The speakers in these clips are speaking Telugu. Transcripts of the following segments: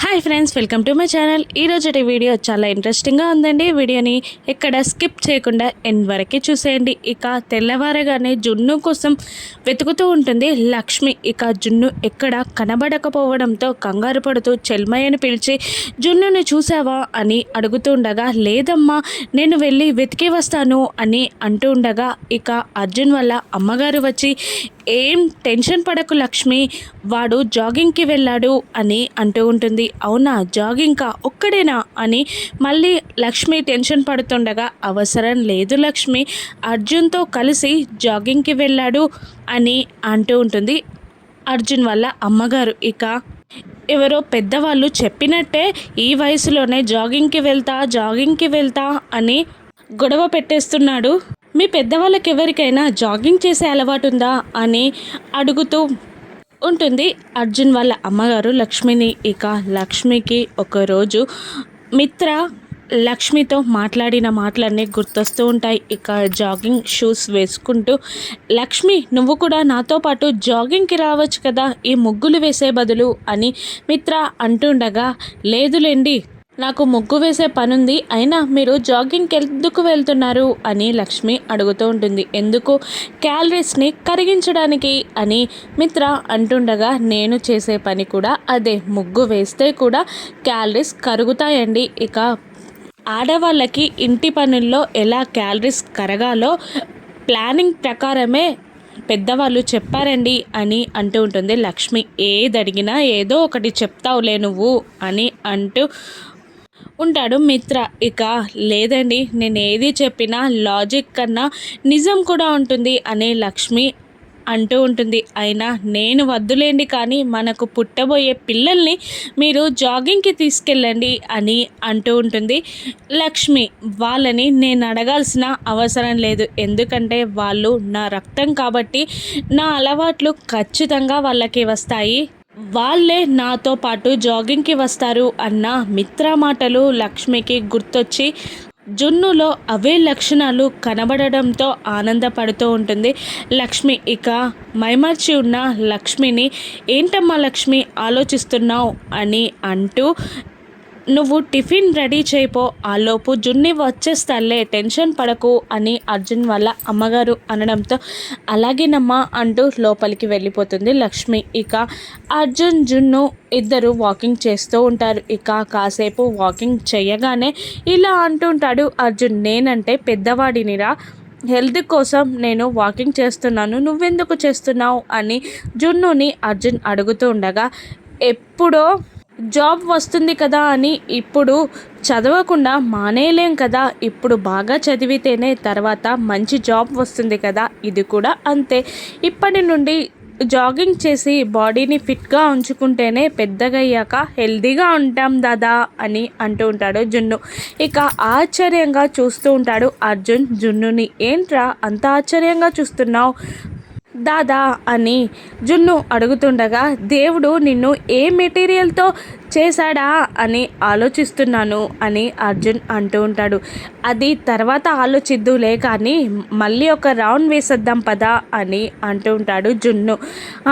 Hi friends, welcome to my channel. ఈరోజు వీడియో చాలా ఇంట్రెస్టింగ్గా ఉందండి. వీడియోని ఎక్కడ స్కిప్ చేయకుండా ఎండ్ వరకు చూసేయండి. ఇక తెల్లవారగానే జున్ను కోసం వెతుకుతూ ఉంటుంది లక్ష్మి. ఇక జున్ను ఎక్కడ కనబడకపోవడంతో కంగారు పడుతూ చెల్మయ్యని పిలిచి జున్నుని చూసావా అని అడుగుతూ ఉండగా, లేదమ్మా నేను వెళ్ళి వెతికి వస్తాను అని అంటూ ఉండగా, ఇక అర్జున్ వల్ల అమ్మగారు వచ్చి ఏం టెన్షన్ పడకు లక్ష్మి, వాడు జాగింగ్కి వెళ్ళాడు అని అంటూ ఉంటుంది. అవునా, జాగింగ్కా, ఒక్కడేనా అని మళ్ళీ లక్ష్మి టెన్షన్ పడుతుండగా, అవసరం లేదు లక్ష్మి, అర్జున్తో కలిసి జాగింగ్కి వెళ్ళాడు అని అంటూ ఉంటుంది అర్జున్ వల్ల అమ్మగారు. ఇక ఎవరో పెద్దవాళ్ళు చెప్పినట్టే ఈ వయసులోనే జాగింగ్కి వెళ్తా అని గొడవ పెట్టేస్తున్నాడు. మీ పెద్దవాళ్ళకి ఎవరికైనా జాగింగ్ చేసే అలవాటు ఉందా అని అడుగుతూ ఉంటుంది అర్జున్ వాళ్ళ అమ్మగారు లక్ష్మిని. ఇక లక్ష్మికి ఒకరోజు మిత్ర లక్ష్మితో మాట్లాడిన మాటలన్నీ గుర్తొస్తూ ఉంటాయి. ఇక జాగింగ్ షూస్ వేసుకుంటూ, లక్ష్మి నువ్వు కూడా నాతో పాటు జాగింగ్కి రావచ్చు కదా ఈ ముగ్గులు వేసే బదులు అని మిత్ర అంటుండగా, లేదులేండి నాకు ముగ్గు వేసే పనుంది, అయినా మీరు జాగింగ్కి ఎందుకు వెళ్తున్నారు అని లక్ష్మి అడుగుతూ ఉంటుంది. ఎందుకు, క్యాలరీస్ని కరిగించడానికి అని మిత్ర అంటుండగా, నేను చేసే పని కూడా అదే, ముగ్గు వేస్తే కూడా క్యాలరీస్ కరుగుతాయండి. ఇక ఆడవాళ్ళకి ఇంటి పనుల్లో ఎలా క్యాలరీస్ కరగాలో ప్లానింగ్ ప్రకారమే పెద్దవాళ్ళు చెప్పారండి అని అంటూ ఉంటుంది లక్ష్మి. ఏది అడిగినా ఏదో ఒకటి చెప్తావులే నువ్వు అని అంటూ ఉంటాడు మిత్ర. ఇక లేదండి, నేను ఏది చెప్పినా లాజిక్ కన్నా నిజం కూడా ఉంటుంది అని లక్ష్మి అంటూ ఉంటుంది. అయినా నేను వద్దులేండి, కానీ మనకు పుట్టబోయే పిల్లల్ని మీరు జాగింగ్కి తీసుకెళ్ళండి అని అంటూ ఉంటుంది లక్ష్మి. వాళ్ళని నేను అడగాల్సిన అవసరం లేదు, ఎందుకంటే వాళ్ళు నా రక్తం కాబట్టి నా అలవాట్లు ఖచ్చితంగా వాళ్ళకి వస్తాయి, వాళ్ళే నాతో పాటు జాగింగ్కి వస్తారు అన్న మిత్ర మాటలు లక్ష్మికి గుర్తొచ్చి జున్నులో అవే లక్షణాలు కనబడడంతో ఆనందపడుతూ ఉంటుంది లక్ష్మి. ఇక మైమర్చి ఉన్న లక్ష్మిని, ఏంటమ్మా లక్ష్మి ఆలోచిస్తున్నావు అని అంటూ, నువ్వు టిఫిన్ రెడీ చేయిపో, ఆలోపు జున్ని వచ్చేస్తాలే, టెన్షన్ పడకు అని అర్జున్ వాళ్ళ అమ్మగారు అనడంతో, అలాగేనమ్మా అంటూ లోపలికి వెళ్ళిపోతుంది లక్ష్మి. ఇక అర్జున్ జున్ను ఇద్దరు వాకింగ్ చేస్తూ ఉంటారు. ఇక కాసేపు వాకింగ్ చేయగానే ఇలా అంటుంటాడు అర్జున్, నేనంటే పెద్దవాడినిరా, హెల్త్ కోసం నేను వాకింగ్ చేస్తున్నాను, నువ్వెందుకు చేస్తున్నావు అని జున్నుని అర్జున్ అడుగుతూ ఉండగా, ఎప్పుడో జాబ్ వస్తుంది కదా అని ఇప్పుడు చదవకుండా మానేయలేం కదా, ఇప్పుడు బాగా చదివితేనే తర్వాత మంచి జాబ్ వస్తుంది కదా, ఇది కూడా అంతే, ఇప్పటి నుండి జాగింగ్ చేసి బాడీని ఫిట్గా ఉంచుకుంటేనే పెద్దగయ్యాక హెల్తీగా ఉంటాం దాదా అని అంటూ ఉంటాడు జున్ను. ఇక ఆశ్చర్యంగా చూస్తూ ఉంటాడు అర్జున్ జున్నుని. ఏంట్రా అంత ఆశ్చర్యంగా చూస్తున్నావు దాదా అని జున్ను అడుగుతుండగా, దేవుడు నిన్ను ఏ మెటీరియల్తో చేశాడా అని ఆలోచిస్తున్నాను అని అర్జున్ అంటూ ఉంటాడు. అది తర్వాత ఆలోచిద్దులే, కానీ మళ్ళీ ఒక రౌండ్ వేసేద్దాం పదా అని అంటూ ఉంటాడు జున్ను.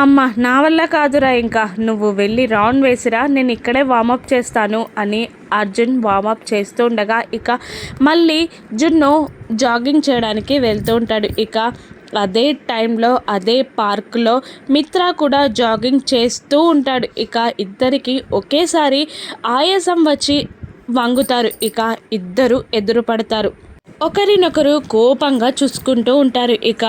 అమ్మ నా వల్ల కాదురా, ఇంకా నువ్వు వెళ్ళి రౌండ్ వేసిరా, నేను ఇక్కడే వామప్ చేస్తాను అని అర్జున్ వామప్ చేస్తూ ఉండగా, ఇక మళ్ళీ జున్ను జాగింగ్ చేయడానికి వెళ్తూ ఉంటాడు. ఇక అదే టైంలో అదే పార్క్లో మిత్ర కూడా జాగింగ్ చేస్తూ ఉంటాడు. ఇక ఇద్దరికి ఒకేసారి ఆయాసం వచ్చి వంగుతారు. ఇక ఇద్దరు ఎదురుపడతారు, ఒకరినొకరు కోపంగా చూసుకుంటూ ఉంటారు. ఇక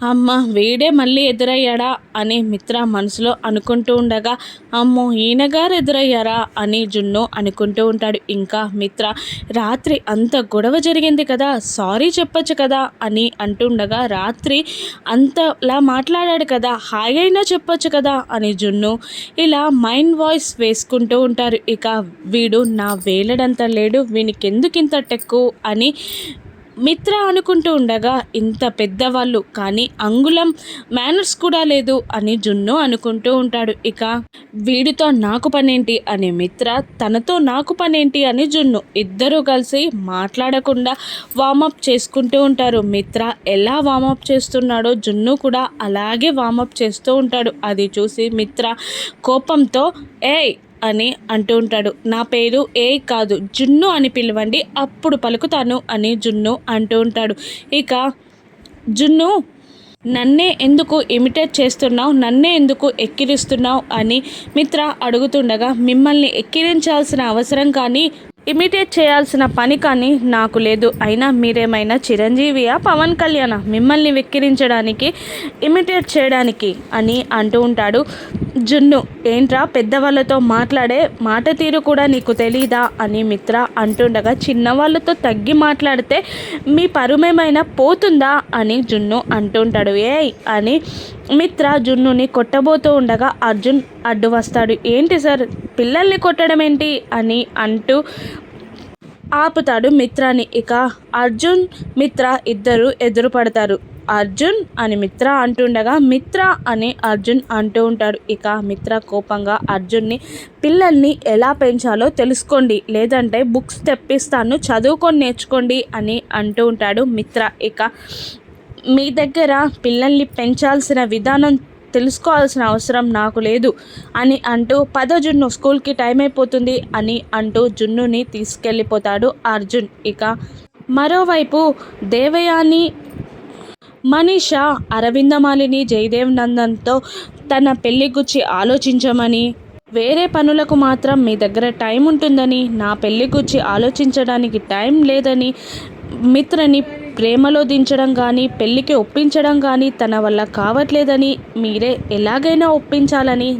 అమ్మ వీడే మళ్ళీ ఎదురయ్యాడా అని మిత్ర మనసులో అనుకుంటూ ఉండగా, అమ్మో ఈయనగారు ఎదురయ్యారా అని జున్ను అనుకుంటూ ఉంటాడు. ఇంకా మిత్ర, రాత్రి అంత గొడవ జరిగింది కదా, సారీ చెప్పొచ్చు కదా అని అంటుండగా, రాత్రి అంతలా మాట్లాడాడు కదా, హాయ్ అయినా చెప్పొచ్చు కదా అని జున్ను ఇలా మైండ్ వాయిస్ వేసుకుంటూ ఉంటారు. ఇక వీడు నా వేలడంత లేడు, వీనికి ఎందుకింత టెక్కు అని మిత్ర అనుకుంటూ ఉండగా, ఇంత పెద్దవాళ్ళు కానీ అంగుళం మేనర్స్ కూడా లేదు అని జున్ను అనుకుంటూ ఉంటాడు. ఇక వీడితో నాకు పనేంటి అని మిత్ర, తనతో నాకు పనేంటి అని జున్ను, ఇద్దరూ కలిసి మాట్లాడకుండా వామప్ చేసుకుంటూ ఉంటారు. మిత్ర ఎలా వామప్ చేస్తున్నాడో జున్ను కూడా అలాగే వామప్ చేస్తూ ఉంటాడు. అది చూసి మిత్ర కోపంతో, ఏయ్ అని అంటూ ఉంటాడు. నా పేరు ఏ కాదు జున్ను అని పిలవండి, అప్పుడు పలుకుతాను అని జున్ను అంటూ ఉంటాడు. ఇక జున్ను నన్నే ఎందుకు ఇమిటేట్ చేస్తున్నావు, నన్నే ఎందుకు ఎక్కిరిస్తున్నావు అని మిత్ర అడుగుతుండగా, మిమ్మల్ని ఎక్కిరించాల్సిన అవసరం కానీ ఇమిటేట్ చేయాల్సిన పని కానీ నాకు లేదు. అయినా మీరేమైనా చిరంజీవియా పవన్ కళ్యాణ మిమ్మల్ని వెక్కిరించడానికి ఇమిటేట్ చేయడానికి అని అంటూ ఉంటాడు. జున్ను ఏంట్రా పెద్దవాళ్ళతో మాట్లాడే మాట తీరు కూడా నీకు తెలీదా అని మిత్ర అంటుండగా, చిన్నవాళ్ళతో తగ్గి మాట్లాడితే మీ పరుమేమైనా పోతుందా అని జున్ను అంటుంటాడు. ఏయ్ అని మిత్ర జున్నుని కొట్టబోతూ ఉండగా అర్జున్ అడ్డు వస్తాడు. ఏంటి సార్ పిల్లల్ని కొట్టడం ఏంటి అని అంటూ ఆపుతాడు మిత్రాని. ఇక అర్జున్ మిత్ర ఇద్దరు ఎదురు పడతారు. అర్జున్ అని మిత్ర అంటుండగా మిత్ర అని అర్జున్ అంటూ ఉంటాడు. ఇక మిత్ర కోపంగా అర్జున్ని పిల్లల్ని ఎలా పెంచాలో తెలుసుకోండి, లేదంటే బుక్స్ తెప్పిస్తాను చదువుకొని నేర్చుకోండి అని అంటూ ఉంటాడు మిత్ర. ఇక మీ దగ్గర పిల్లల్ని పెంచాల్సిన విధానం తెలుసుకోవాల్సిన అవసరం నాకు లేదు అని అంటూ పద జున్ను స్కూల్కి టైం అయిపోతుంది అని అంటూ జున్నుని తీసుకెళ్ళిపోతాడు అర్జున్. ఇక మరోవైపు దేవయాని మనీష అరవిందమాలిని జయదేవ్ నందన్తో తన పెళ్లి గురించి ఆలోచించమని, వేరే పనులకు మాత్రం మీ దగ్గర టైం ఉంటుందని, నా పెళ్లి గురించి ఆలోచించడానికి టైం లేదని, మిత్రని ప్రేమలో దించడం కానీ పెళ్ళికి ఒప్పించడం కానీ తన వల్ల కావట్లేదని, మీరే ఎలాగైనా ఒప్పించాలని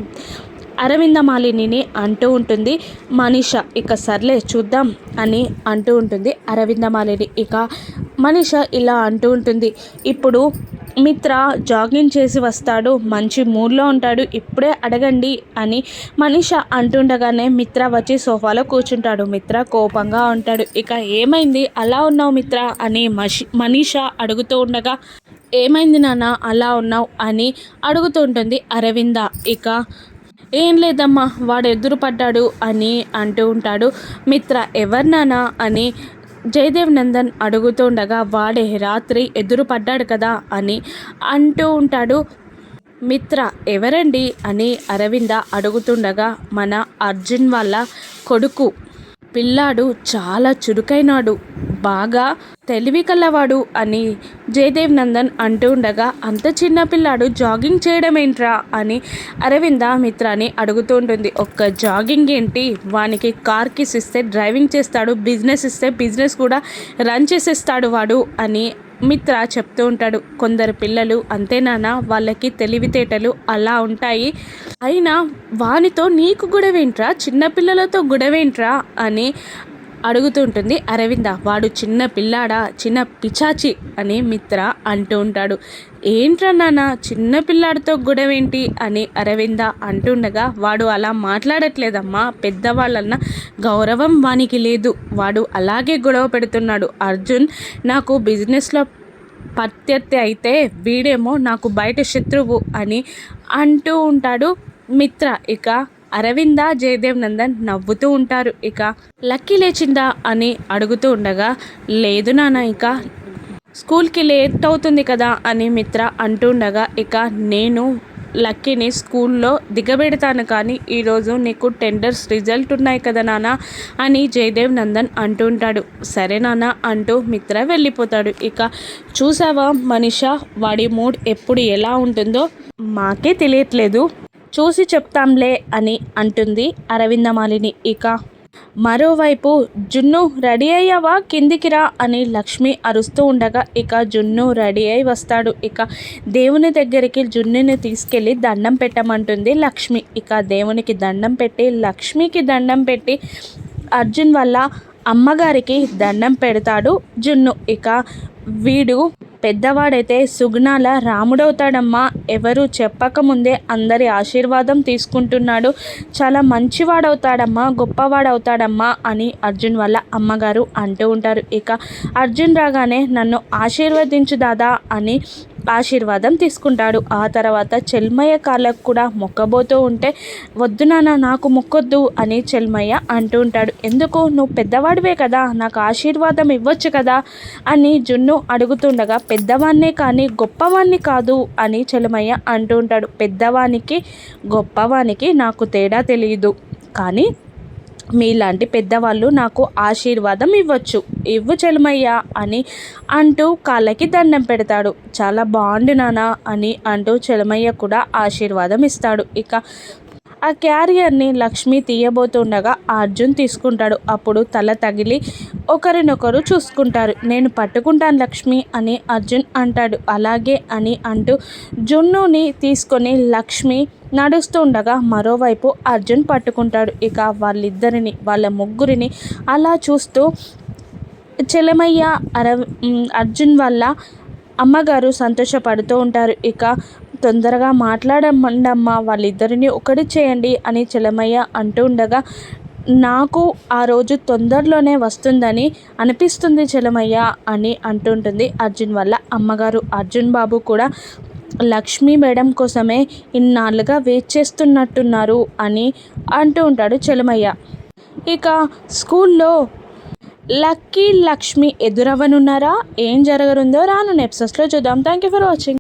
అరవిందమాలిని అంటూ ఉంటుంది మనీష. ఇక సర్లే చూద్దాం అని అంటూ ఉంటుంది అరవిందమాలిని. ఇక మనీష ఇలా అంటూ ఉంటుంది, ఇప్పుడు మిత్ర జాగింగ్ చేసి వస్తాడు, మంచి మూడ్లో ఉంటాడు, ఇప్పుడే అడగండి అని మనీష అంటుండగానే మిత్ర వచ్చి సోఫాలో కూర్చుంటాడు. మిత్ర కోపంగా ఉంటాడు. ఇక ఏమైంది అలా ఉన్నావు మిత్ర అని మనీష అడుగుతూ ఉండగా, ఏమైంది నాన్న అలా ఉన్నావు అని అడుగుతూ ఉంటుంది అరవింద. ఇక ఏం లేదమ్మా వాడు ఎదురు పడ్డాడు అని అంటూ ఉంటాడు మిత్ర. ఎవరు నాన్న అని జయదేవ్ నందన్ అడుగుతుండగా, వాడే రాత్రి ఎదురు పడ్డాడు కదా అని అంటూ ఉంటాడు మిత్ర. ఎవరండి అని అరవింద అడుగుతుండగా, మన అర్జున్ వాళ్ళ కొడుకు పిల్లాడు చాలా చురుకైనాడు, బాగా తెలివి కలవాడు అని జయదేవ్ నందన్ అంటూ ఉండగా, అంత చిన్న పిల్లాడు జాగింగ్ చేయడం ఏంట్రా అని అరవింద మిత్రాని అడుగుతూ ఉంటుంది. ఒక్క జాగింగ్ ఏంటి, వానికి కార్ కిస్ ఇస్తే డ్రైవింగ్ చేస్తాడు, బిజినెస్ ఇస్తే బిజినెస్ కూడా రన్ చేసేస్తాడు వాడు అని మిత్ర చెప్తూ ఉంటాడు. కొందరు పిల్లలు అంతేనానా, వాళ్ళకి తెలివితేటలు అలా ఉంటాయి, అయినా వానితో నీకు గొడవేంట్రా, చిన్నపిల్లలతో గొడవేంట్రా అని అడుగుతుంటుంది అరవింద. వాడు చిన్న పిల్లాడా, చిన్న పిచాచి అని మిత్ర అంటూ ఉంటాడు. ఏంట్రా నాన్న చిన్న పిల్లాడితో గొడవేంటి అని అరవింద అంటుండగా, వాడు అలా మాట్లాడట్లేదమ్మా, పెద్దవాళ్ళన్న గౌరవం వానికి లేదు, వాడు అలాగే గొడవ పెడుతున్నాడు. అర్జున్ నాకు బిజినెస్లో ప్రత్యర్థి అయితే వీడేమో నాకు బయట శత్రువు అని అంటూ ఉంటాడు మిత్ర. ఇక అరవింద జయదేవ్ నందన్ నవ్వుతూ ఉంటారు. ఇక లక్కీ లేచిందా అని అడుగుతూ ఉండగా, లేదు నాన్న ఇక స్కూల్కి లేట్ అవుతుంది కదా అని మిత్ర అంటుండగా, ఇక నేను లక్కీని స్కూల్లో దిగబెడతాను, కానీ ఈరోజు నీకు టెండర్స్ రిజల్ట్ ఉన్నాయి కదా నాన్న అని జయదేవ్ నందన్ అంటుంటాడు. సరే నాన్న అంటూ మిత్ర వెళ్ళిపోతాడు. ఇక చూసావా మనీషా, వాడి మూడ్ ఎప్పుడు ఎలా ఉంటుందో మాకే తెలియట్లేదు, చూసి చెప్తాంలే అని అంటుంది అరవిందమాలిని. ఇక మరోవైపు జున్ను రెడీ అయ్యావా కిందికి రా అని లక్ష్మి అరుస్తూ ఉండగా, ఇక జున్ను రెడీ అయి వస్తాడు. ఇక దేవుని దగ్గరికి జున్నుని తీసుకెళ్ళి దండం పెట్టమంటుంది లక్ష్మి. ఇక దేవునికి దండం పెట్టి లక్ష్మికి దండం పెట్టి అర్జున్ వల్ల అమ్మగారికి దండం పెడతాడు జున్ను. ఇక వీడు పెద్దవాడైతే సుగుణాల రాముడవుతాడమ్మా, ఎవరు చెప్పకముందే అందరి ఆశీర్వాదం తీసుకుంటున్నాడు, చాలా మంచివాడవుతాడమ్మా, గొప్పవాడవుతాడమ్మా అని అర్జున్ వాళ్ళ అమ్మగారు అంటూ ఉంటారు. ఇక అర్జున్ రాగానే నన్ను ఆశీర్వదించు దాదా అని ఆశీర్వాదం తీసుకుంటాడు. ఆ తర్వాత చెల్మయ్య కాళ్ళకు కూడా మొక్కబోతూ ఉంటే, వద్దు నాన్న నాకు మొక్కొద్దు అని చెల్మయ్య అంటూ ఉంటాడు. ఎందుకు, నువ్వు పెద్దవాడివే కదా, నాకు ఆశీర్వాదం ఇవ్వచ్చు కదా అని జున్ను అడుగుతుండగా, పెద్దవాన్నే కానీ గొప్పవాణ్ణి కాదు అని చెల్మయ్య అంటూ ఉంటాడు. పెద్దవానికి గొప్పవానికి నాకు తేడా తెలియదు, కానీ మీలాంటి పెద్దవాళ్ళు నాకు ఆశీర్వాదం ఇవ్వు చెలమయ్య అని అంటూ కాళ్ళకి దండం పెడతాడు. చాలా బాగుంది నాన్న అని అంటూ చెలమయ్య కూడా ఆశీర్వాదం ఇస్తాడు. ఇక ఆ క్యారియర్ని లక్ష్మి తీయబోతుండగా అర్జున్ తీసుకుంటాడు. అప్పుడు తల తగిలి ఒకరినొకరు చూసుకుంటారు. నేను పట్టుకుంటాను లక్ష్మి అని అర్జున్ అంటాడు. అలాగే అని అంటూ జున్నుని తీసుకొని లక్ష్మి నడుస్తూ ఉండగా మరోవైపు అర్జున్ పట్టుకుంటాడు. ఇక వాళ్ళ ముగ్గురిని అలా చూస్తూ చెలమయ్య అర్జున్ వల్ల అమ్మగారు సంతోషపడుతూ ఉంటారు. ఇక తొందరగా మాట్లాడమండమ్మా, వాళ్ళిద్దరిని ఒకటి చేయండి అని చెలమయ్య అంటూ ఉండగా నాకు ఆ రోజు తొందరలోనే వస్తుందని అనిపిస్తుంది చెలమయ్య అని అంటుంటుంది అర్జున్ వల్ల అమ్మగారు. అర్జున్ బాబు కూడా లక్ష్మీ మేడం కోసమే ఇన్నాళ్ళుగా వెయిట్ చేస్తున్నట్టున్నారు అని అంటూ ఉంటాడు చెలమయ్య. ఇక స్కూల్లో లక్కీ లక్ష్మి ఎదురవ్వనున్నారా? ఏం జరగనుందో రానున్న ఎపిసోడ్స్లో చూద్దాం. Thank you for watching.